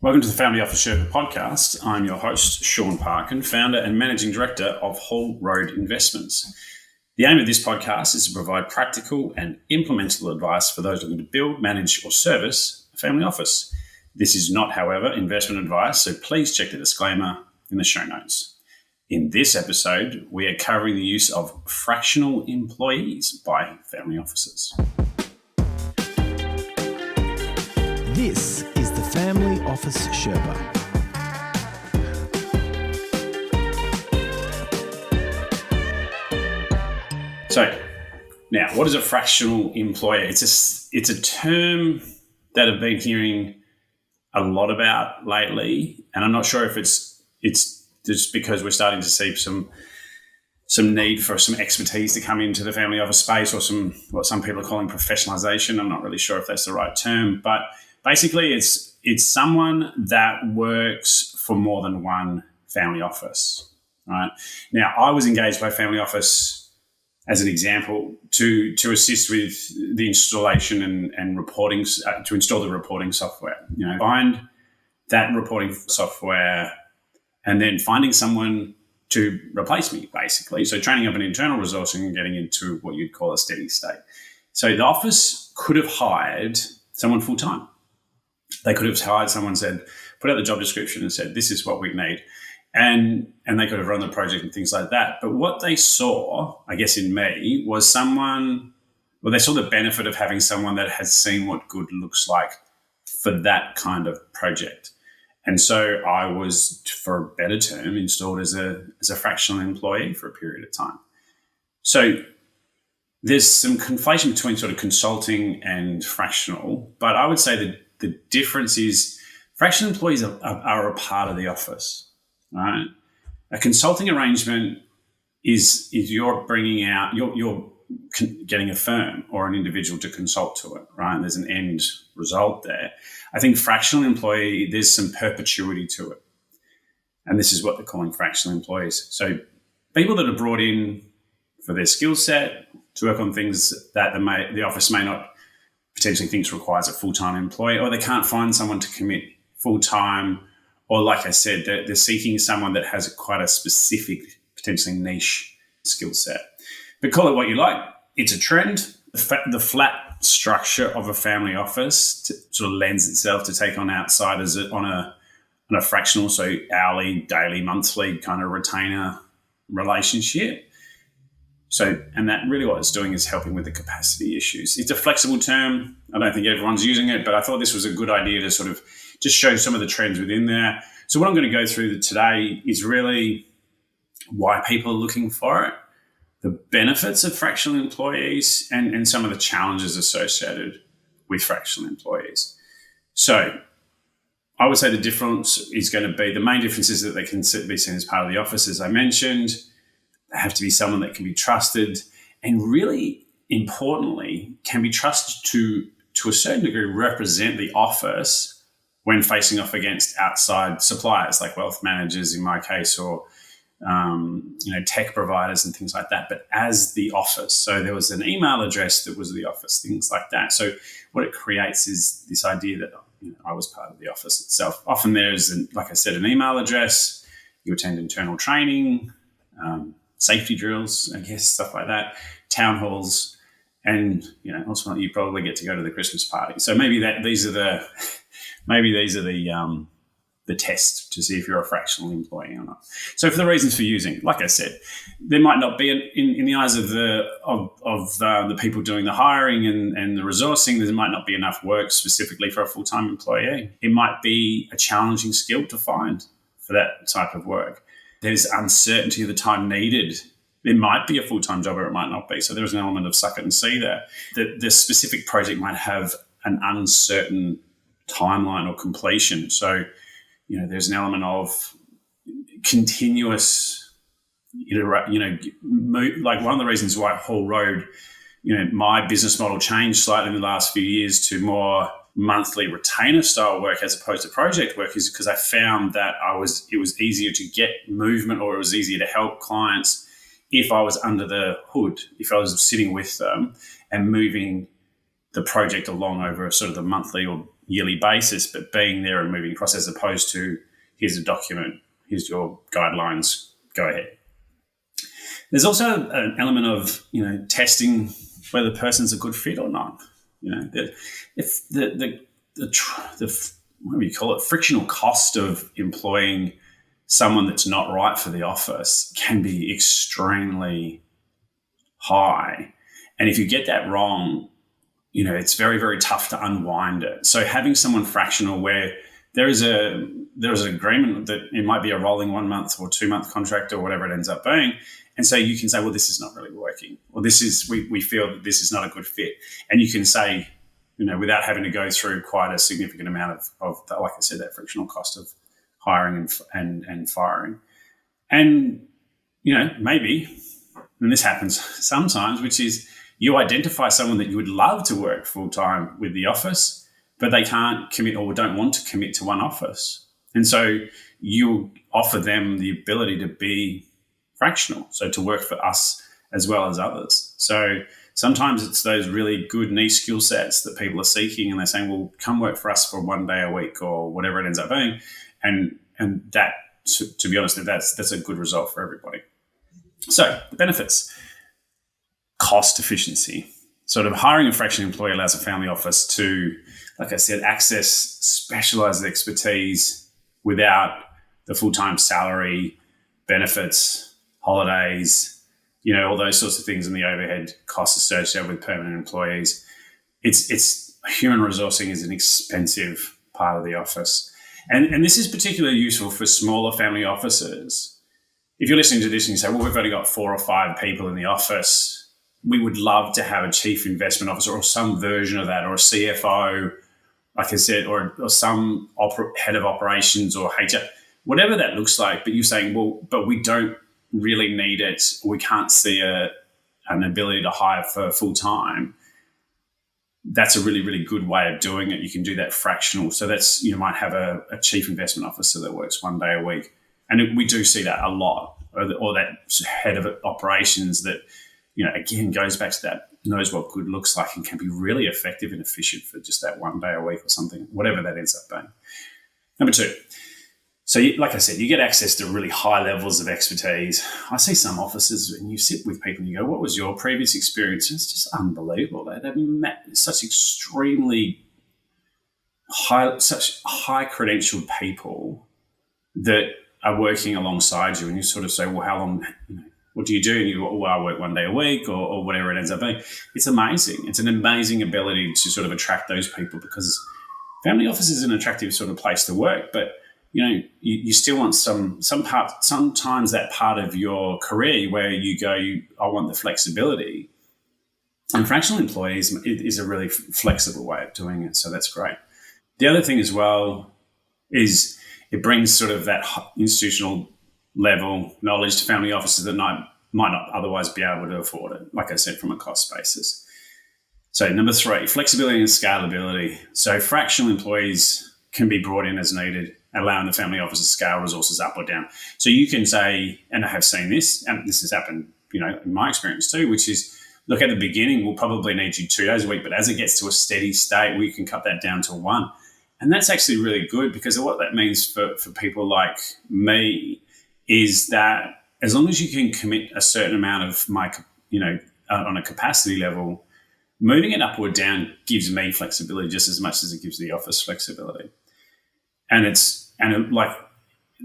Welcome to the Family Office Sherpa podcast. I'm your host, Shaun Parkin, founder and managing director of Whole Road Investments. The aim of this podcast is to provide practical and implementable advice for those looking to build, manage, or service a family office. This is not, however, investment advice, so please check the disclaimer in the show notes. In this episode, we are covering the use of fractional employees by family offices. This is the Family Office Sherpa. So, now, what is a fractional employer? It's a term that I've been hearing a lot about lately, and I'm not sure if it's just because we're starting to see some need for some expertise to come into the family office space, or what some people are calling professionalization. I'm not really sure if that's the right term, but basically it's someone that works for more than one family office, right? Now, I was engaged by a family office as an example to assist with the installation and reporting, to install the reporting software. Find that reporting software and then finding someone to replace me, basically. So training up an internal resourcing and getting into what you'd call a steady state. So the office could have hired someone full-time. They could have hired someone, put out the job description and said, this is what we need. And they could have run the project and things like that. But what they saw, I guess, in me was they saw the benefit of having someone that has seen what good looks like for that kind of project. And so I was, for a better term, installed as a fractional employee for a period of time. So there's some conflation between sort of consulting and fractional, but I would say that the difference is fractional employees are a part of the office, right? A consulting arrangement is you're bringing out, you're getting a firm or an individual to consult to it, right? And there's an end result there. I think fractional employee, there's some perpetuity to it. And this is what they're calling fractional employees. So people that are brought in for their skill set to work on things that the office may not potentially thinks requires a full-time employee, or they can't find someone to commit full-time, or like I said, they're seeking someone that has quite a specific, potentially niche skill set. But call it what you like. It's a trend. The flat structure of a family office sort of lends itself to take on outsiders on a fractional, so hourly, daily, monthly kind of retainer relationship. So, and that really what it's doing is helping with the capacity issues. It's a flexible term. I don't think everyone's using it, but I thought this was a good idea to sort of just show some of the trends within there. So what I'm going to go through today is really why people are looking for it, the benefits of fractional employees, and some of the challenges associated with fractional employees. So I would say the difference is going to be, the main difference is that they can be seen as part of the office, as I mentioned. They have to be someone that can be trusted, and really importantly, can be trusted to a certain degree represent the office when facing off against outside suppliers like wealth managers in my case, or tech providers and things like that, but as the office. So there was an email address that was the office, things like that. So what it creates is this idea that I was part of the office itself. Often there's, like I said, an email address, you attend internal training, safety drills, I guess, stuff like that, town halls, and ultimately you probably get to go to the Christmas party. So maybe these are the test to see if you're a fractional employee or not. So for the reasons for using, like I said, there might not be in the eyes of the people doing the hiring and the resourcing, there might not be enough work specifically for a full-time employee. It might be a challenging skill to find for that type of work. There's uncertainty of the time needed. It might be a full-time job or it might not be. So there's an element of suck it and see there. The specific project might have an uncertain timeline or completion. So, there's an element of continuous, like one of the reasons why Whole Road, my business model changed slightly in the last few years to more monthly retainer style work as opposed to project work is because I found that it was easier to get movement, or it was easier to help clients if I was under the hood, if I was sitting with them and moving the project along over sort of the monthly or yearly basis, but being there and moving across, as opposed to here's a document, here's your guidelines, go ahead. There's also an element of, testing whether the person's a good fit or not. If the what do you call it, frictional cost of employing someone that's not right for the office can be extremely high. And if you get that wrong, it's very, very tough to unwind it. So having someone fractional where there is an agreement that it might be a rolling 1 month or 2 month contract or whatever it ends up being. And so you can say, well, this is not really working, or we feel that this is not a good fit. And you can say, without having to go through quite a significant amount of like I said, that frictional cost of hiring and firing. And, maybe, and this happens sometimes, which is you identify someone that you would love to work full time with the office, but they can't commit or don't want to commit to one office. And so you offer them the ability to be fractional, so to work for us as well as others. So sometimes it's those really good niche skill sets that people are seeking, and they're saying, well, come work for us for 1 day a week or whatever it ends up being. And that, to be honest, that's a good result for everybody. So the benefits: cost efficiency. Sort of hiring a fractional employee allows a family office to, like I said, access specialised expertise without the full-time salary, benefits, holidays, all those sorts of things, and the overhead costs associated with permanent employees. It's human resourcing is an expensive part of the office. And this is particularly useful for smaller family offices. If you're listening to this and you say, well, we've only got 4 or 5 people in the office, we would love to have a chief investment officer or some version of that, or a CFO, like I said, or some head of operations or HR, whatever that looks like. But you're saying, well, but we don't really need it. We can't see an ability to hire for full time. That's a really, really good way of doing it. You can do that fractional. So that's, you might have a chief investment officer that works 1 day a week. And we do see that a lot, or that head of operations that, again, goes back to that, knows what good looks like and can be really effective and efficient for just that 1 day a week or something, whatever that ends up being. Number 2. So, like I said, you get access to really high levels of expertise. I see some offices, and you sit with people and you go, what was your previous experience? And it's just unbelievable. They've met such extremely such high credentialed people that are working alongside you, and you sort of say, well, how long, what do you do? And you go, well, I work 1day a week or whatever it ends up being. It's amazing. It's an amazing ability to sort of attract those people, because family office is an attractive sort of place to work, but you still want sometimes that part of your career where you go, I want the flexibility. And fractional employees is a really flexible way of doing it. So that's great. The other thing as well is it brings sort of that institutional level knowledge to family offices that might not otherwise be able to afford it, like I said, from a cost basis. So number 3, flexibility and scalability. So fractional employees can be brought in as needed, allowing the family office to scale resources up or down. So you can say, and I have seen this, and this has happened, in my experience too, which is, look, at the beginning, we'll probably need you 2 days a week, but as it gets to a steady state, we can cut that down to 1. And that's actually really good, because what that means for people like me is that as long as you can commit a certain amount of on a capacity level, moving it up or down gives me flexibility just as much as it gives the office flexibility. And like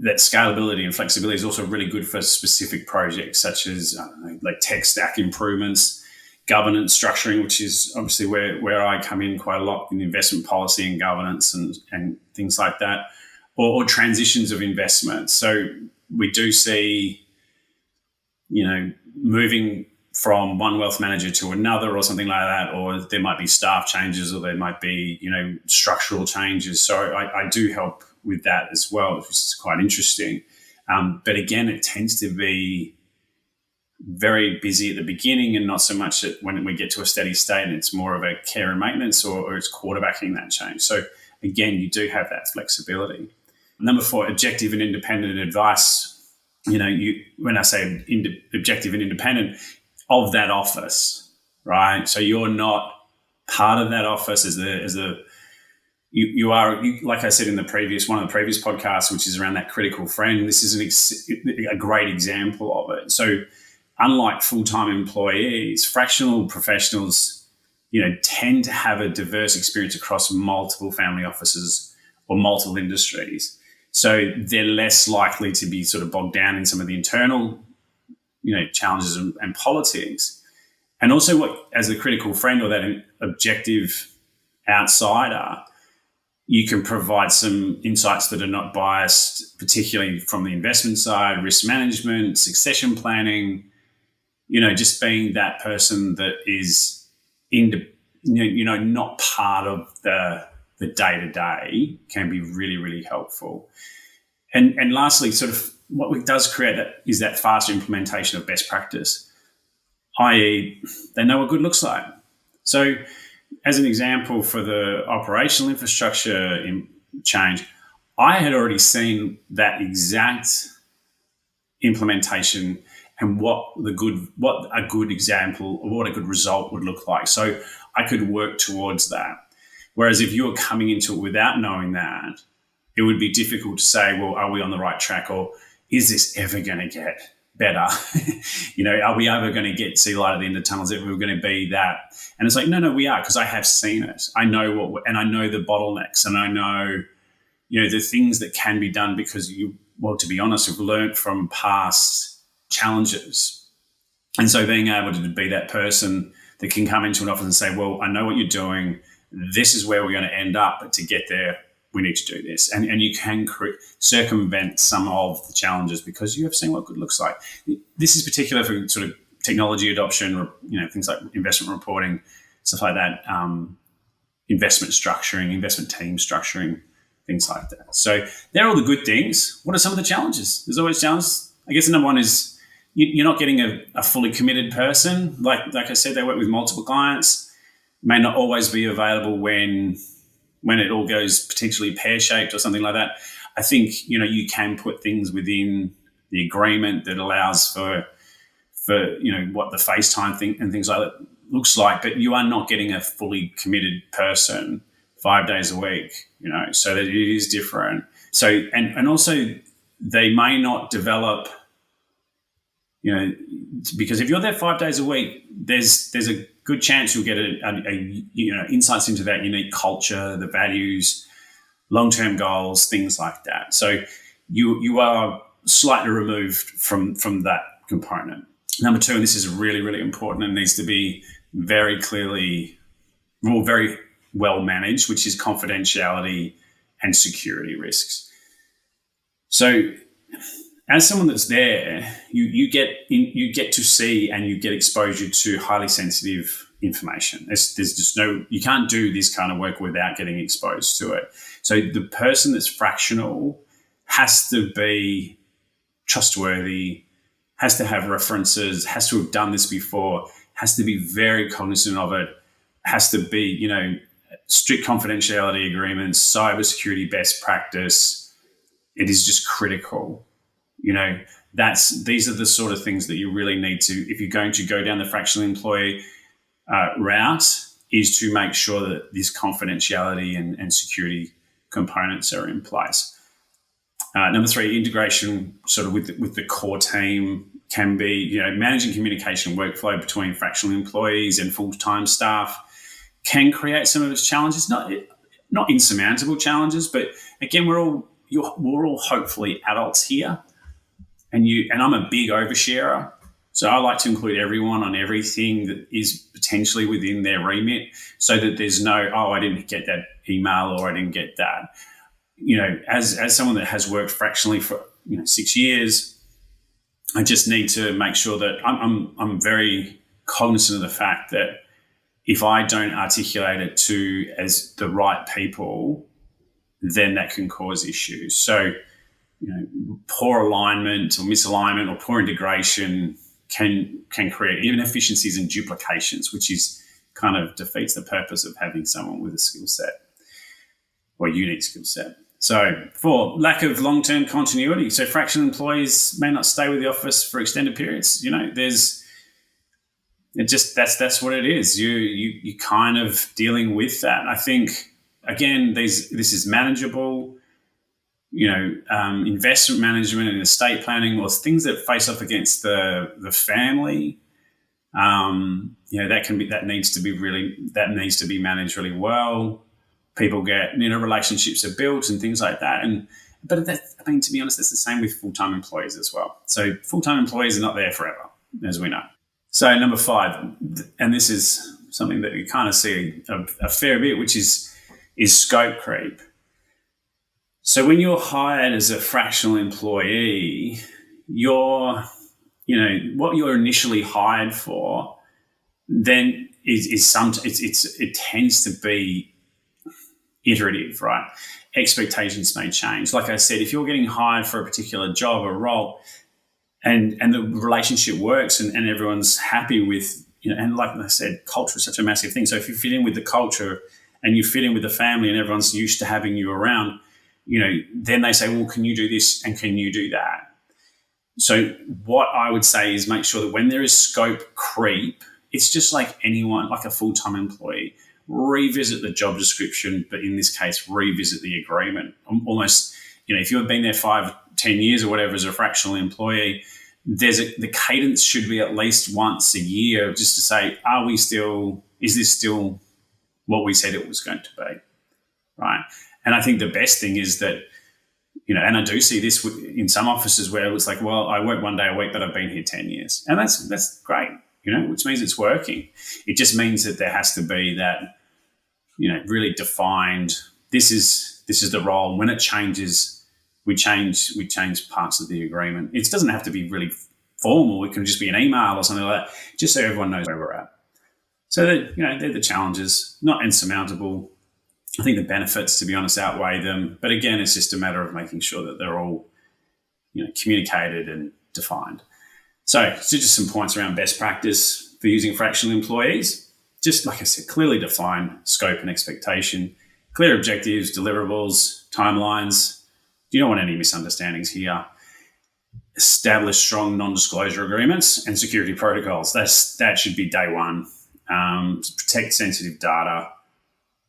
that scalability and flexibility is also really good for specific projects, such as like tech stack improvements, governance structuring, which is obviously where I come in quite a lot in investment policy and governance and things like that, or transitions of investment. So we do see, moving from one wealth manager to another or something like that, or there might be staff changes, or there might be, structural changes. So I do help with that as well, which is quite interesting. But again, it tends to be very busy at the beginning and not so much when we get to a steady state, and it's more of a care and maintenance or it's quarterbacking that change. So again, you do have that flexibility. Number 4, objective and independent advice. When I say objective and independent of that office, right? So you're not part of that office as a like I said in one of the previous podcasts, which is around that critical friend. This is a great example of it. So, unlike full-time employees, fractional professionals, tend to have a diverse experience across multiple family offices or multiple industries. So they're less likely to be sort of bogged down in some of the internal, challenges and politics. And also, as a critical friend or that objective outsider, you can provide some insights that are not biased, particularly from the investment side, risk management, succession planning, just being that person that is not part of the day-to-day can be really, really helpful. And lastly, sort of what it does create is that faster implementation of best practice, i.e. they know what good looks like. So as an example, for the operational infrastructure change, I had already seen that exact implementation and what a good example or what a good result would look like. So I could work towards that. Whereas if you were coming into it without knowing that, it would be difficult to say, well, are we on the right track, or is this ever going to get better? Are we ever going to see light at the end of the tunnel? Is it ever going to be that? And it's like, no, we are, because I have seen it. I know and I know the bottlenecks, and I know, the things that can be done because to be honest, we've learned from past challenges. And so being able to be that person that can come into an office and say, well, I know what you're doing. This is where we're going to end up, but to get there, we need to do this. And you can circumvent some of the challenges because you have seen what good looks like. This is particular for sort of technology adoption, or, things like investment reporting, stuff like that, investment structuring, investment team structuring, things like that. So they're all the good things. What are some of the challenges? There's always challenges. I guess the number one is you're not getting a fully committed person. Like I said, they work with multiple clients, may not always be available when it all goes potentially pear-shaped or something like that. I think, you can put things within the agreement that allows for what the FaceTime thing and things like that looks like, but you are not getting a fully committed person 5 days a week, so that it is different. So, and also they may not develop, because if you're there 5 days a week, there's a good chance you'll get insights into that unique culture, the values, long-term goals, things like that. So you are slightly removed from that component. Number two, and this is really, really important and needs to be very well managed, which is confidentiality and security risks. So as someone that's there, you get to see and you get exposure to highly sensitive information. There's just you can't do this kind of work without getting exposed to it. So the person that's fractional has to be trustworthy, has to have references, has to have done this before, has to be very cognizant of it, has to be, strict confidentiality agreements, cybersecurity best practice. It is just critical. These are the sort of things that you really need to, if you're going to go down the fractional employee route, is to make sure that this confidentiality and security components are in place. Number three, integration sort of with the core team can be, managing communication workflow between fractional employees and full-time staff can create some of its challenges, not insurmountable challenges, but again, we're all hopefully adults here, and I'm a big oversharer, so I like to include everyone on everything that is potentially within their remit, so that there's no, I didn't get that email or I didn't get that. As someone that has worked fractionally for 6 years, I just need to make sure that I'm very cognizant of the fact that if I don't articulate it to as the right people, then that can cause issues. So, poor alignment or misalignment or poor integration can create even inefficiencies and duplications, which is kind of defeats the purpose of having someone with a skill set or unique skill set. So 4, lack of long-term continuity. So fractional employees may not stay with the office for extended periods. That's what it is. You kind of dealing with that. I think again, this is manageable. Investment management and estate planning, or things that face off against the family. That needs to be managed really well. People get, relationships are built and things like that. But to be honest, that's the same with full-time employees as well. So full-time employees are not there forever, as we know. So number 5, and this is something that you kind of see a fair bit, which is scope creep. So when you're hired as a fractional employee, what you're initially hired for, then it tends to be iterative, right? Expectations may change. Like I said, if you're getting hired for a particular job or role, and the relationship works and everyone's happy with, and like I said, culture is such a massive thing. So if you fit in with the culture and you fit in with the family and everyone's used to having you around, then they say, well, can you do this and can you do that? So what I would say is make sure that when there is scope creep, it's just like anyone, like a full-time employee, revisit the job description, but in this case, revisit the agreement. Almost, if you've been there 5, 10 years or whatever as a fractional employee, the cadence should be at least once a year just to say, is this still what we said it was going to be, right? And I think the best thing is that, and I do see this in some offices where it's like, well, I work 1 day a week, but I've been here 10 years. And that's great, which means it's working. It just means that there has to be that, really defined, this is the role. When it changes, we change parts of the agreement. It doesn't have to be really formal. It can just be an email or something like that, just so everyone knows where we're at. So that, they're the challenges, not insurmountable. I think the benefits, to be honest, outweigh them. But again, it's just a matter of making sure that they're all, communicated and defined. So just some points around best practice for using fractional employees. Just like I said, clearly define scope and expectation, clear objectives, deliverables, timelines. You don't want any misunderstandings here. Establish strong non-disclosure agreements and security protocols. That should be day one. Protect sensitive data,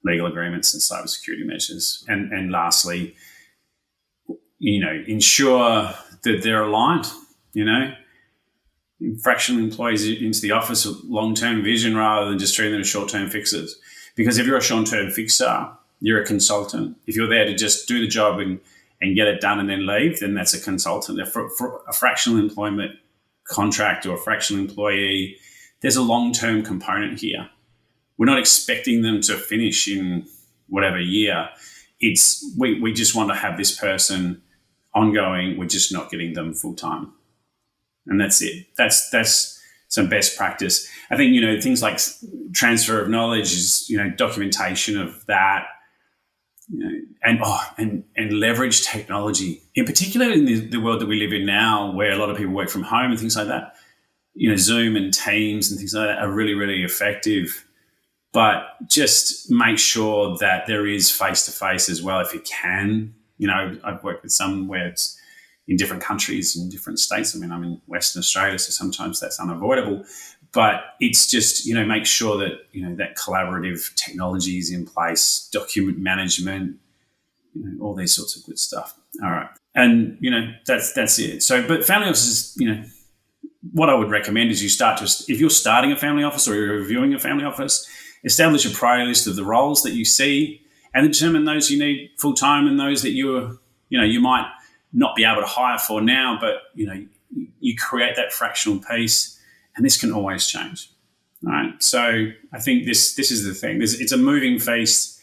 legal agreements and cybersecurity measures. And lastly, ensure that they're aligned, fractional employees into the office with long-term vision rather than just treating them as short-term fixers. Because if you're a short-term fixer, you're a consultant. If you're there to just do the job and get it done and then leave, then that's a consultant. For a fractional employment contract or a fractional employee, there's a long-term component here. We're not expecting them to finish in whatever year. We just want to have this person ongoing. We're just not getting them full-time. And that's it. That's some best practice. I think, things like transfer of knowledge is, documentation of that, and leverage technology, in particular in the world that we live in now, where a lot of people work from home and things like that. Zoom and Teams and things like that are really, really effective. But just make sure that there is face-to-face as well if you can. I've worked with some where it's in different countries and different states. I'm in Western Australia, so sometimes that's unavoidable. But it's just, make sure that, that collaborative technology is in place, document management, all these sorts of good stuff. All right. And, that's it. So, but family offices, what I would recommend is if you're starting a family office or you're reviewing a family office, establish a priority list of the roles that you see and determine those you need full-time and those that you might not be able to hire for now, but, you create that fractional piece, and this can always change. All right. So I think this is the thing. It's a moving feast.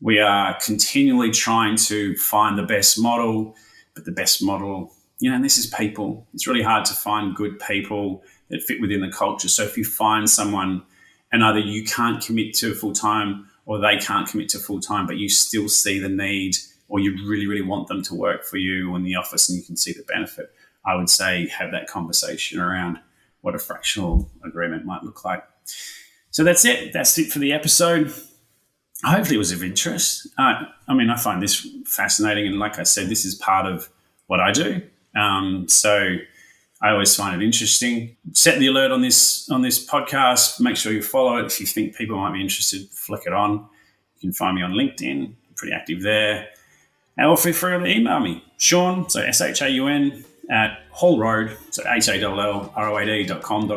We are continually trying to find the best model, but the best model, and this is people. It's really hard to find good people that fit within the culture. So if you find someone and either you can't commit to full-time or they can't commit to full-time, but you still see the need or you really, really want them to work for you in the office and you can see the benefit, I would say have that conversation around what a fractional agreement might look like. So that's it. That's it for the episode. Hopefully it was of interest. I find this fascinating. And like I said, this is part of what I do. So I always find it interesting. Set the alert on this podcast. Make sure you follow it. If you think people might be interested, flick it on. You can find me on LinkedIn. I'm pretty active there. And feel free to email me, Shaun, so SHAUN, at Hallroad, so HALLROAD.com.au.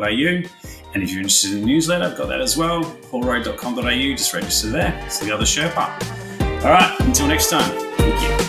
And if you're interested in the newsletter, I've got that as well, hallroad.com.au. Just register there. It's the other Sherpa. All right, until next time. Thank you.